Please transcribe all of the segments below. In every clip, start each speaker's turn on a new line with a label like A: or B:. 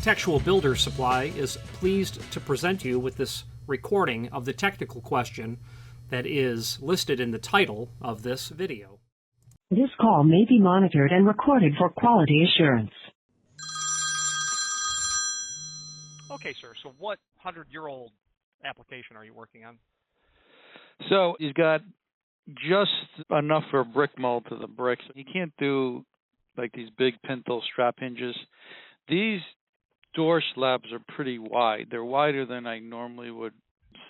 A: Textual Builder Supply is pleased to present you with this recording of the technical question that is listed in the title of this video.
B: This call may be monitored and recorded for quality assurance.
A: Okay, sir, so what 100-year-old application are you working on?
C: So he's got just enough for a brick mold to the bricks. You can't do like these big pintle strap hinges. These door slabs are pretty wide. They're wider than I normally would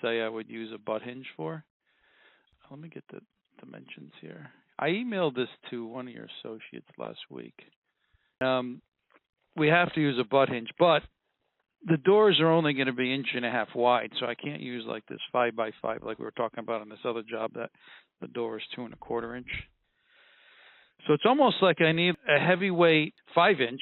C: say I would use a butt hinge for. Let me get the dimensions here. I emailed this to one of your associates last week. We have to use a butt hinge, but the doors are only going to be 1.5 inches wide, so I can't use like this 5x5 like we were talking about on this other job that the door is 2.25 inches. So it's almost like I need a heavyweight 5-inch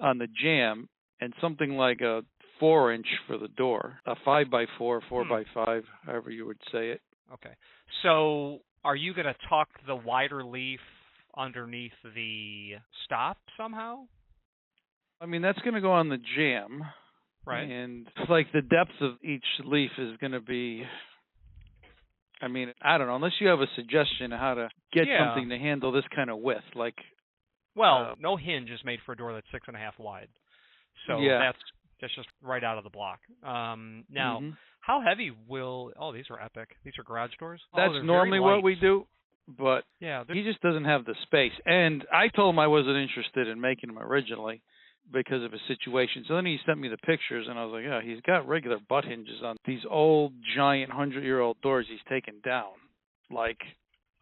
C: on the jamb and something like a 4-inch for the door, a 5x4, 4x5, however you would say it.
A: Okay. So are you going to tuck the wider leaf underneath the stop somehow?
C: I mean, that's going to go on the jamb.
A: Right.
C: And like the depth of each leaf is going to be, I mean, I don't know, unless you have a suggestion of how to get something to handle this kind of width. Like,
A: well, no hinge is made for a door that's 6.5 wide. So that's just right out of the block. Now, how heavy will, these are epic. These are garage doors?
C: That's normally what we do, but he just doesn't have the space. And I told him I wasn't interested in making them originally because of a situation. So then he sent me the pictures, and I was like, yeah, he's got regular butt hinges on these old, giant, 100-year-old doors he's taken down. Like,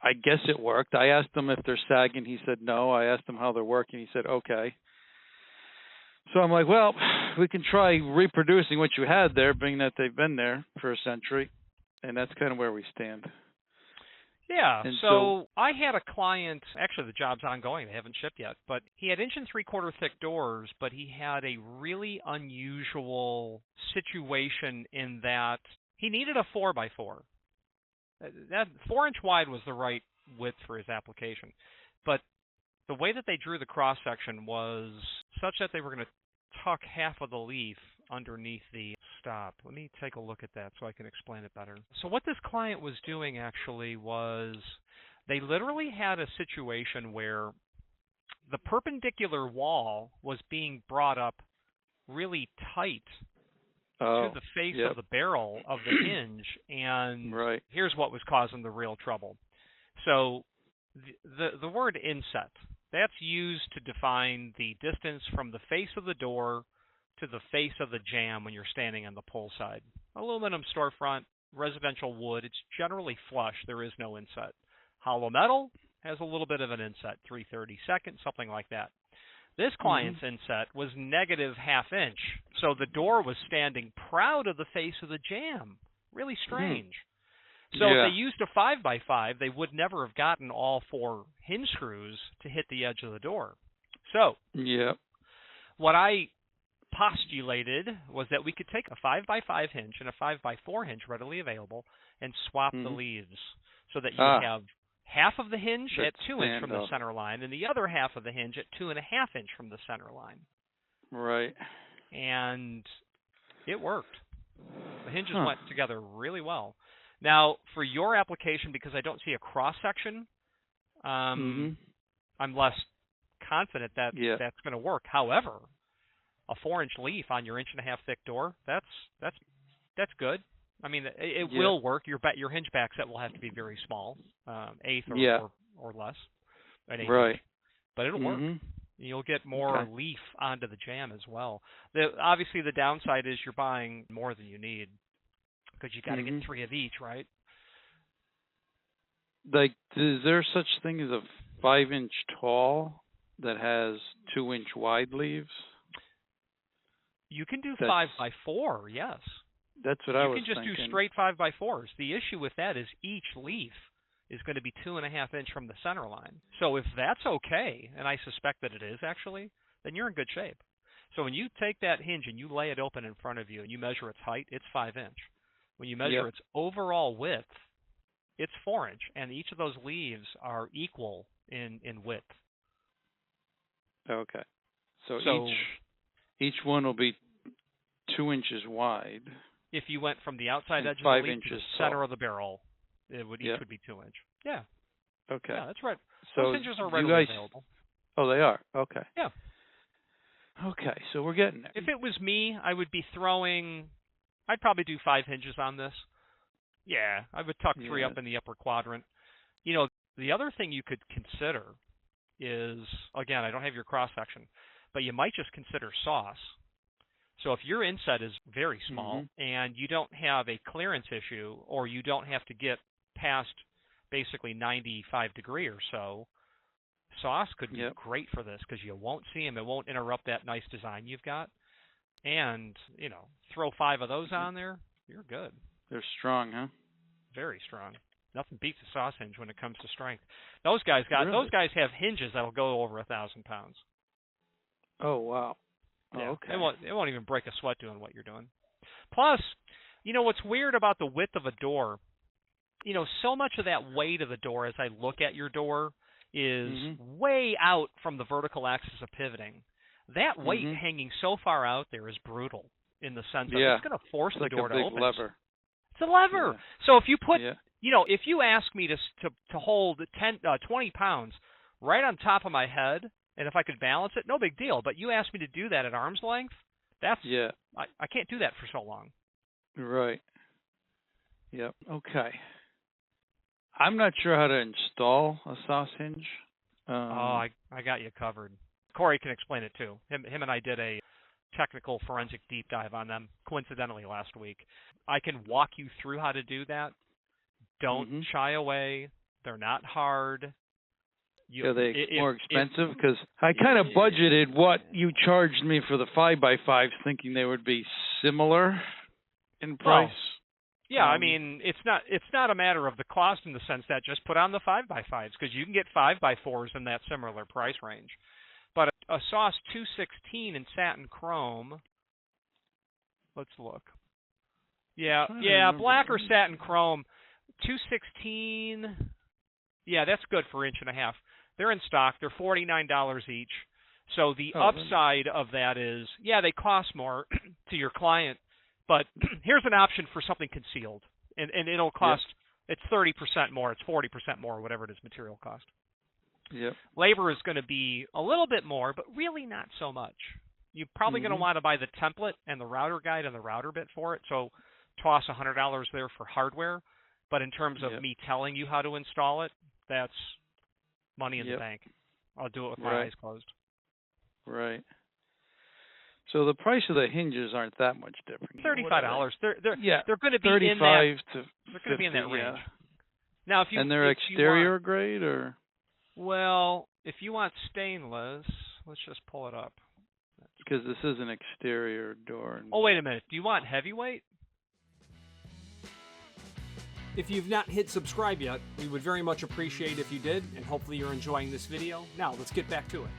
C: I guess it worked. I asked him if they're sagging. He said no. I asked him how they're working. He said okay. So I'm like, well, we can try reproducing what you had there, being that they've been there for a century, and that's kind of where we stand.
A: Yeah,
C: and
A: so I had a client, actually the job's ongoing, they haven't shipped yet, but he had 1.75-inch thick doors, but he had a really unusual situation in that he needed a 4x4. That 4-inch wide was the right width for his application, but the way that they drew the cross-section was such that they were going to tuck half of the leaf underneath the stop. Let me take a look at that so I can explain it better. So what this client was doing actually was they literally had a situation where the perpendicular wall was being brought up really tight to the face of the barrel of the hinge, and here's what was causing the real trouble. So the word inset, that's used to define the distance from the face of the door to the face of the jamb when you're standing on the pull side. Aluminum storefront, residential wood, it's generally flush. There is no inset. Hollow metal has a little bit of an inset, 3/32, something like that. This client's inset was negative ½ inch, so the door was standing proud of the face of the jamb. Really strange. So if they used a 5x5, they would never have gotten all 4 hinge screws to hit the edge of the door. So what I postulated was that we could take a 5x5 hinge and a 5x4 hinge readily available and swap the leaves so that you would have half of the hinge at 2 inch from the center line and the other half of the hinge at 2.5 inch from the center line.
C: Right.
A: And it worked. The hinges went together really well. Now, for your application, because I don't see a cross-section, I'm less confident that that's going to work. However, a 4-inch leaf on your 1.5-inch thick door, that's good. I mean, it will work. Your hinge back set will have to be very small, 1/8 or less, an 1/8 inch. But it'll work. You'll get more leaf onto the jamb as well. Obviously, the downside is you're buying more than you need, because you got to get 3 of each, right?
C: Like, is there such thing as a 5-inch tall that has 2-inch wide leaves?
A: You can do 5x4, yes.
C: That's what I was thinking.
A: You can just do straight 5x4s. The issue with that is each leaf is going to be 2.5 inch from the center line. So if that's okay, and I suspect that it is actually, then you're in good shape. So when you take that hinge and you lay it open in front of you and you measure its height, it's 5-inch. When you measure its overall width, it's 4-inch, and each of those leaves are equal in width.
C: Okay. So Each one will be 2 inches wide.
A: If you went from the outside edge of the
C: 5
A: leaf to the
C: inches
A: center
C: tall.
A: of the barrel, each would be 2 inch. Yeah.
C: Okay.
A: Yeah, that's right.
C: So
A: those hinges are readily available.
C: Oh, they are? Okay.
A: Yeah.
C: Okay, so we're getting there.
A: If it was me, I would be throwing, I'd probably do 5 hinges on this. Yeah, I would tuck 3 up in the upper quadrant. You know, the other thing you could consider is, again, I don't have your cross-section, but you might just consider sauce. So if your inset is very small and you don't have a clearance issue, or you don't have to get past basically 95 degree or so, sauce could be great for this because you won't see them. It won't interrupt that nice design you've got. And, you know, throw 5 of those on there, you're good.
C: They're strong, huh?
A: Very strong. Nothing beats a sauce hinge when it comes to strength. Those guys have hinges that'll go over 1,000 pounds.
C: Oh, wow.
A: Yeah,
C: okay.
A: It won't even break a sweat doing what you're doing. Plus, you know, what's weird about the width of a door, you know, so much of that weight of the door as I look at your door is way out from the vertical axis of pivoting. That weight hanging so far out there is brutal in the sense that it's going to force the door to open.
C: It's like a big lever.
A: It's a lever. Yeah. So if you put, you know, if you ask me to hold 20 pounds right on top of my head, and if I could balance it, no big deal. But you asked me to do that at arm's length, that's I can't do that for so long.
C: Right. Yep. Okay. I'm not sure how to install a sauce hinge.
A: I got you covered. Corey can explain it too. Him and I did a technical forensic deep dive on them coincidentally last week. I can walk you through how to do that. Don't shy away. They're not hard.
C: Are they more expensive? Because I kind of budgeted what you charged me for the 5x5s, thinking they would be similar in price.
A: Well, yeah, I mean, it's not a matter of the cost in the sense that just put on the 5x5s, because you can get 5x4s in that similar price range. But a sauce 216 in satin chrome. Let's look. Yeah, black or satin chrome. 216. Yeah, that's good for 1.5 inches. They're in stock. They're $49 each. So the upside of that is, they cost more to your client, but here's an option for something concealed, and it'll cost. It's 30% more. It's 40% more, whatever it is, material cost.
C: Yep.
A: Labor is going to be a little bit more, but really not so much. You're probably going to want to buy the template and the router guide and the router bit for it. So toss $100 there for hardware. But in terms of me telling you how to install it, that's money in the bank. I'll do it with my eyes closed.
C: Right. So the price of the hinges aren't that much different.
A: $35. They're going to be
C: 35
A: in that.
C: To
A: they're going to be in that range. Now,
C: and they're exterior grade, or?
A: Well, if you want stainless, let's just pull it up.
C: Because this is an exterior door.
A: Oh, wait a minute. Do you want heavyweight?
D: If you've not hit subscribe yet, we would very much appreciate if you did, and hopefully you're enjoying this video. Now, let's get back to it.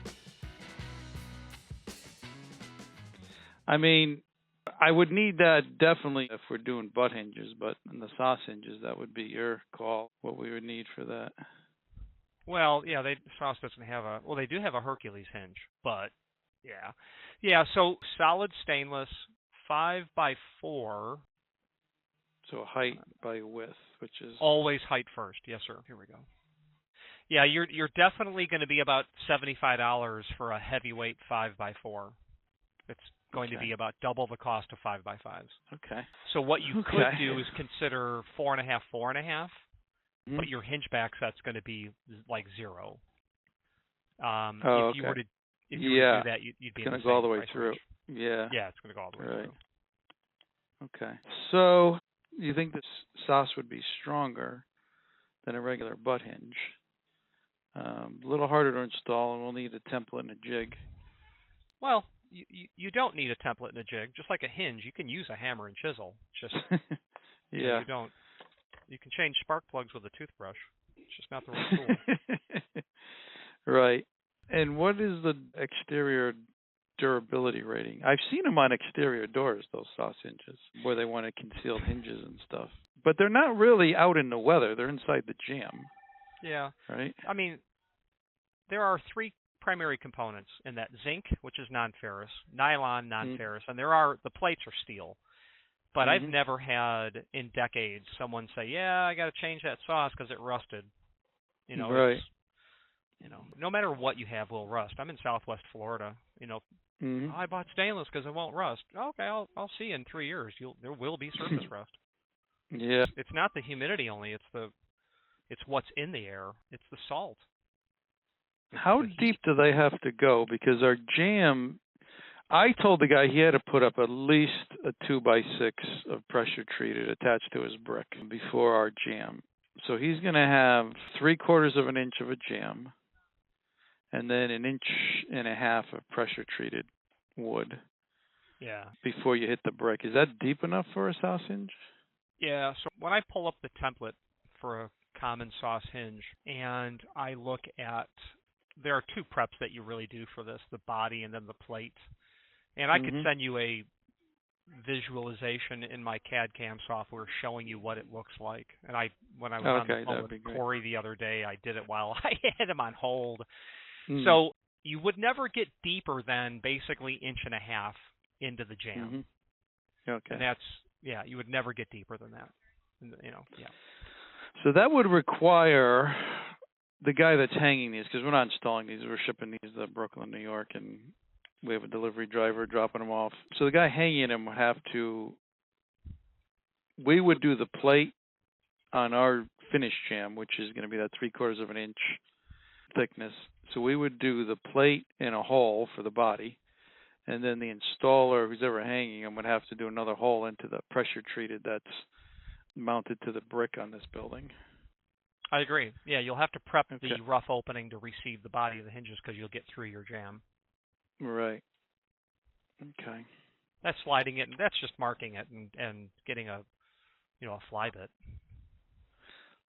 C: I mean, I would need that definitely if we're doing butt hinges, but in the sauce hinges, that would be your call, what we would need for that.
A: Well, sauce doesn't have a, they do have a Hercules hinge, but so solid stainless, 5x4.
C: So height by width, which is
A: always height first. Yes, sir. Here we go. Yeah, you're definitely going to be about $75 for a heavyweight 5x4. It's going to be about double the cost of 5x5s.
C: Okay.
A: So what you could do is consider 4.5, 4.5, but your hinge back set's going to be like 0. If you were to do that, you'd be
C: going to go all the way through.
A: Range.
C: Yeah,
A: it's going to go all the way through.
C: Okay. So you think this sauce would be stronger than a regular butt hinge? A little harder to install, and we'll need a template and a jig.
A: Well, you don't need a template and a jig. Just like a hinge, you can use a hammer and chisel. Just you don't. You can change spark plugs with a toothbrush. It's just not the right tool.
C: Right. And what is the exterior durability rating? I've seen them on exterior doors, those sauce hinges, where they want to conceal hinges and stuff. But they're not really out in the weather. They're inside the jam.
A: Yeah.
C: Right?
A: I mean, there are 3 primary components in that: zinc, which is non-ferrous, nylon, non-ferrous, and the plates are steel. But I've never had in decades someone say, "Yeah, I got to change that sauce because it rusted."
C: Right.
A: No matter what you have will rust. I'm in Southwest Florida. I bought stainless because it won't rust. Okay, I'll see you in 3 years. There will be surface rust.
C: Yeah.
A: It's not the humidity only. It's what's in the air. It's the salt.
C: How deep do they have to go? Because our jam, I told the guy he had to put up at least a 2x6 of pressure treated attached to his brick before our jam. So he's going to have 3/4 of an inch of a jam, and then 1.5 inches of pressure treated wood.
A: Yeah.
C: Before you hit the brick. Is that deep enough for a sauce hinge?
A: Yeah. So when I pull up the template for a common sauce hinge, and I look at, there are 2 preps that you really do for this: the body and then the plate. And I could send you a visualization in my CAD/CAM software showing you what it looks like. And when I was on the phone with Corey the other day, I did it while I had him on hold. So you would never get deeper than basically 1.5 inches into the jam.
C: Okay.
A: And you would never get deeper than that.
C: So that would require the guy that's hanging these, because we're not installing these, we're shipping these to Brooklyn, New York, and we have a delivery driver dropping them off. So the guy hanging them would have to, we would do the plate on our finished jam, which is going to be that 3/4 of an inch thickness. So we would do the plate in a hole for the body, and then the installer who's ever hanging them would have to do another hole into the pressure treated that's mounted to the brick on this building.
A: I agree. Yeah, you'll have to prep the rough opening to receive the body of the hinges because you'll get through your jam.
C: Right. Okay.
A: That's sliding it, and that's just marking it and getting a fly bit.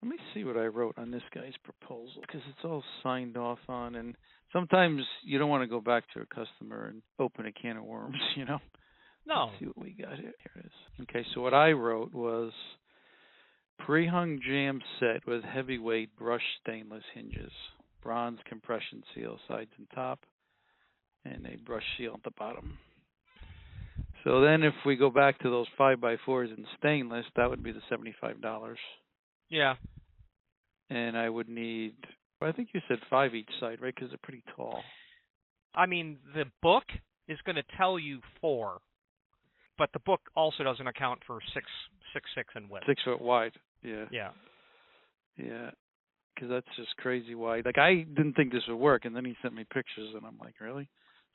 C: Let me see what I wrote on this guy's proposal, because it's all signed off on, and sometimes you don't want to go back to a customer and open a can of worms, No. Let's see what we got here. Here it is. Okay, so what I wrote was pre-hung jam set with heavyweight brushed stainless hinges, bronze compression seal sides and top, and a brush seal at the bottom. So then if we go back to those 5x4s in stainless, that would be the $75.
A: Yeah.
C: And I would need, I think you said 5 each side, right? Because they're pretty tall.
A: I mean, the book is going to tell you 4, but the book also doesn't account for 6'6" in width.
C: 6 foot wide. Yeah.
A: Yeah.
C: Yeah. Because that's just crazy wide. Like, I didn't think this would work, and then he sent me pictures, and I'm like, really?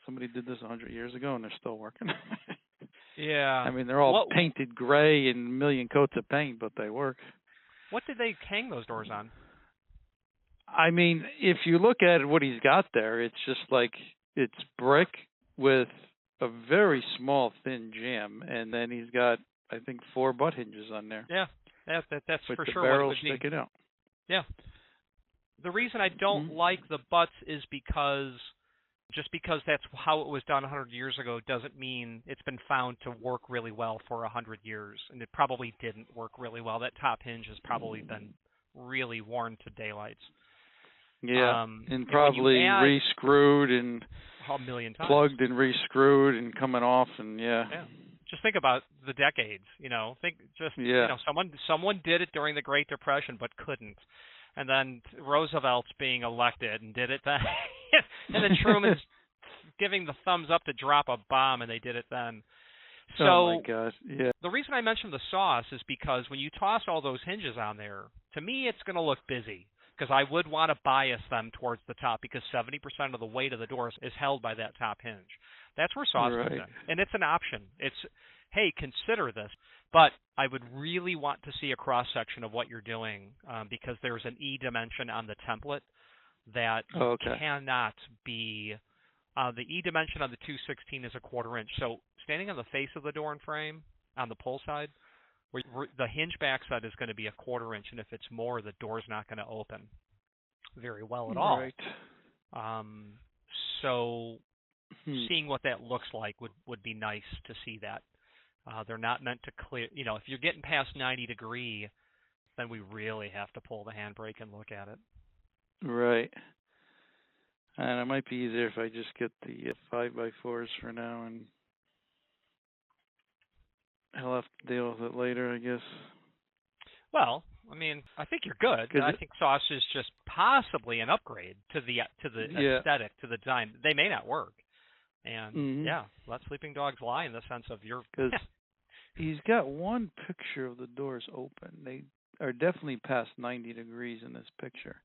C: Somebody did this 100 years ago, and they're still working?
A: Yeah.
C: I mean, they're all painted gray and a million coats of paint, but they work.
A: What did they hang those doors on?
C: I mean, if you look at what he's got there, it's just like it's brick with a very small, thin jam, and then he's got, I think, 4 butt hinges on there.
A: Yeah, that's
C: with
A: for
C: the
A: sure
C: barrels
A: what it would
C: sticking out.
A: Yeah. The reason I don't like the butts is because just because that's how it was done 100 years ago doesn't mean it's been found to work really well for 100 years, and it probably didn't work really well. That top hinge has probably been really worn to daylights.
C: Yeah, and probably re-screwed and
A: a million times.
C: Plugged and re-screwed and coming off, and yeah.
A: Just think about the decades, someone did it during the Great Depression but couldn't. And then Roosevelt's being elected and did it then. And then Truman's giving the thumbs up to drop a bomb, and they did it then. So
C: oh my God, yeah.
A: The reason I mentioned the sauce is because when you toss all those hinges on there, to me it's going to look busy, because I would want to bias them towards the top, because 70% of the weight of the doors is held by that top hinge. That's where sauce comes in. And it's an option. It's, hey, consider this. But I would really want to see a cross-section of what you're doing, because there's an E dimension on the template that cannot be the E dimension on the 216 is a 1/4 inch. So standing on the face of the door and frame on the pull side, where the hinge backside is going to be a 1/4 inch, and if it's more, the door's not going to open very well at all.
C: Right.
A: So seeing what that looks like would be nice to see that. They're not meant to clear. If you're getting past 90 degree, then we really have to pull the handbrake and look at it.
C: Right. And it might be easier if I just get the 5x4s for now, and he'll have to deal with it later, I guess.
A: Well, I mean, I think you're good. I think Sauce is just possibly an upgrade to the aesthetic, to the design. They may not work. And, let sleeping dogs lie in the sense of your...
C: Because he's got one picture of the doors open. They are definitely past 90 degrees in this picture.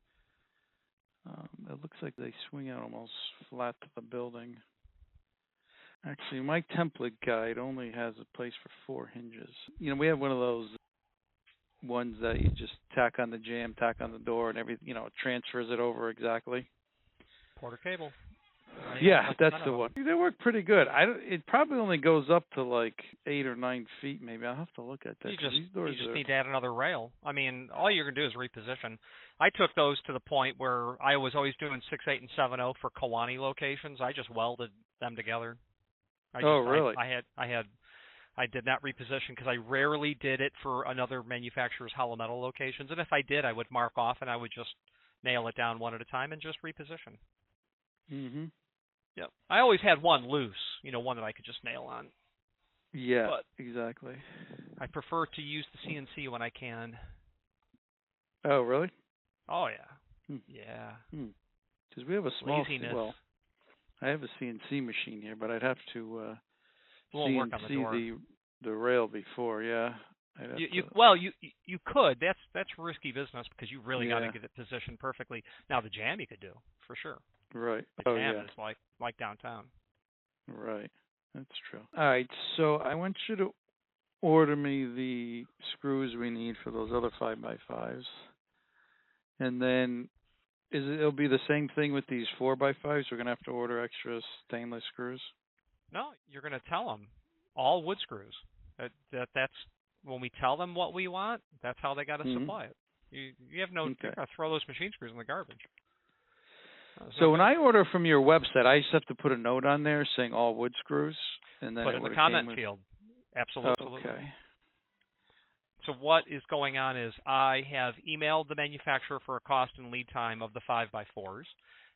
C: It looks like they swing out almost flat to the building. Actually, my template guide only has a place for 4 hinges. You know, we have one of those ones that you just tack on the jamb, tack on the door, and everything, you know, it transfers it over exactly.
A: Porter cable.
C: Yeah, that's the one. They work pretty good. It probably only goes up to like 8 or 9 feet, maybe. I'll have to look at that.
A: You just need to add another rail. I mean, all you're going to do is reposition. I took those to the point where I was always doing 6/8 and 7/0 for Kiwani locations. I just welded them together.
C: Really?
A: I did not reposition because I rarely did it for another manufacturer's hollow metal locations. And if I did, I would mark off and I would just nail it down one at a time and just reposition.
C: Mm-hmm.
A: Yep. I always had one loose, one that I could just nail on.
C: Yeah, but exactly.
A: I prefer to use the CNC when I can.
C: Oh, really?
A: Oh, yeah. Yeah.
C: Because we have a small...
A: Laziness.
C: Well, I have a CNC machine here, but I'd have to
A: CNC
C: the rail before, yeah.
A: You could. That's risky business because you really got to get it positioned perfectly. Now, the jam you could do, for sure.
C: Right.
A: The jam is like downtown.
C: Right. That's true. All right, so I want you to order me the screws we need for those other 5x5s. And then it'll be the same thing with these 4x5s? We're going to have to order extra stainless screws?
A: No, you're going to tell them all wood screws. That's when we tell them what we want, that's how they got to supply it. You have no... You're going to throw those machine screws in the garbage.
C: So when I order from your website, I just have to put a note on there saying all wood screws, and then
A: put it in the comment field. Absolutely.
C: Okay.
A: So what is going on is I have emailed the manufacturer for a cost and lead time of the 5x4s,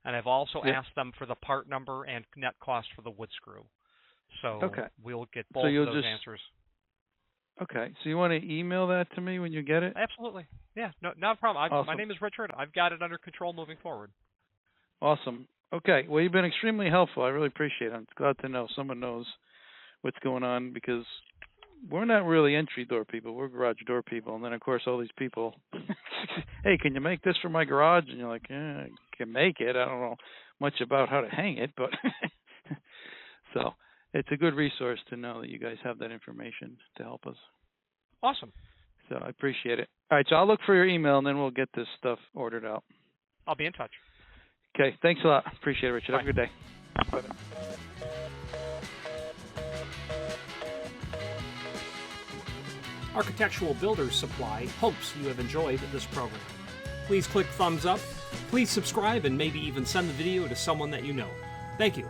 A: and I've also asked them for the part number and net cost for the wood screw. So we'll get both of those answers.
C: Okay. So you want to email that to me when you get it?
A: Absolutely. Yeah. No, not a problem.
C: Awesome.
A: My name is Richard. I've got it under control moving forward.
C: Awesome. Okay. Well, you've been extremely helpful. I really appreciate it. I'm glad to know someone knows what's going on because we're not really entry door people. We're garage door people. And then, of course, all these people, hey, can you make this for my garage? And you're like, yeah, I can make it. I don't know much about how to hang it, but so it's a good resource to know that you guys have that information to help us.
A: Awesome.
C: So I appreciate it. All right, so I'll look for your email, and then we'll get this stuff ordered out.
A: I'll be in touch.
C: Okay, thanks a lot. Appreciate it, Richard.
A: Bye.
C: Have a good day. Bye.
D: Architectural Builders Supply hopes you have enjoyed this program. Please click thumbs up, please subscribe, and maybe even send the video to someone that you know. Thank you.